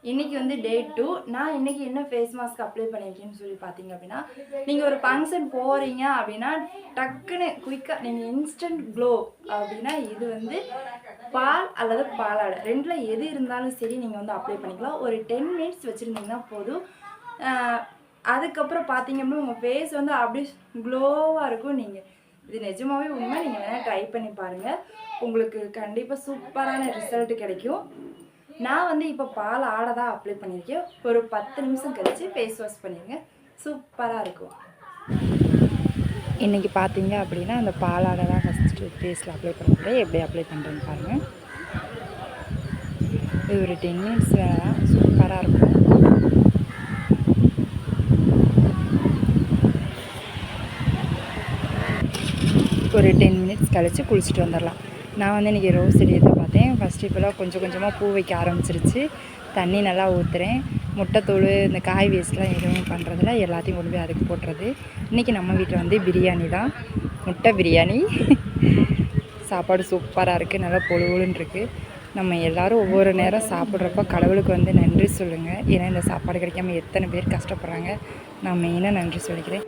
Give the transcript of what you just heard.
இன்றைக்கி வந்து டே 2. நான் இன்றைக்கி என்ன ஃபேஸ் மாஸ்க் அப்ளை பண்ணியிருக்கேன்னு சொல்லி பார்த்தீங்க அப்படின்னா, நீங்கள் ஒரு ஃபங்க்ஷன் போகிறீங்க அப்படின்னா டக்குன்னு குயிக்காக நீங்கள் இன்ஸ்டன்ட் க்ளோ அப்படின்னா இது வந்து பால் அல்லது பாலாடை ரெண்டில் எது இருந்தாலும் சரி நீங்கள் வந்து அப்ளை பண்ணிக்கலாம். ஒரு 10 மினிட்ஸ் வச்சுருந்தீங்கன்னா போதும். அதுக்கப்புறம் பார்த்தீங்க அப்படின்னா உங்கள் ஃபேஸ் வந்து அப்படியே க்ளோவாக இருக்கும். நீங்கள் இது நிஜமாகவே உண்மை. நீங்கள் வேணால் ட்ரை பண்ணி பாருங்கள். உங்களுக்கு கண்டிப்பாக சூப்பரான ரிசல்ட் கிடைக்கும். நான் வந்து இப்போ பால் ஆடை தான் அப்ளை பண்ணியிருக்கேன். ஒரு 10 நிமிஷம் கழித்து ஃபேஸ் வாஷ் பண்ணிடுங்க. சூப்பராக இருக்கும். இன்றைக்கி பார்த்தீங்க அப்படின்னா அந்த பால் ஆடை தான் ஃபஸ்ட்டு ஃபேஸில் அப்ளை பண்ணுறேன். எப்படி அப்ளை பண்ணுறேன்னு பாருங்கள். இது ஒரு 10 மினிட்ஸ் சூப்பராக இருக்கும். ஒரு 10 மினிட்ஸ் கழித்து குளிச்சுட்டு வந்துடலாம். நான் வந்து இன்றைக்கி ரோஸ் செடியை தான் பார்த்தேன். ஃபஸ்ட்டு இப்போலாம் கொஞ்சம் கொஞ்சமாக பூ வைக்க ஆரம்பிச்சிருச்சு. தண்ணி நல்லா ஊற்றுறேன். முட்டைத்தூள் இந்த காய் வேஸ்ட்லாம் எதுவுமே பண்ணுறதில்ல, எல்லாத்தையும் கொண்டு போய் அதுக்கு போட்டுறது. இன்றைக்கி நம்ம வீட்டில் வந்து பிரியாணி தான், முட்டை பிரியாணி. சாப்பாடு சூப்பராக இருக்குது, நல்லா பொழுவுன்னு இருக்குது. நம்ம எல்லோரும் ஒவ்வொரு நேரம் சாப்பிட்றப்ப கடவுளுக்கு வந்து நன்றி சொல்லுங்கள். ஏன்னா இந்த சாப்பாடு கிடைக்காம எத்தனை பேர் கஷ்டப்படுறாங்க. நான் மெயினாக நன்றி சொல்லிக்கிறேன்.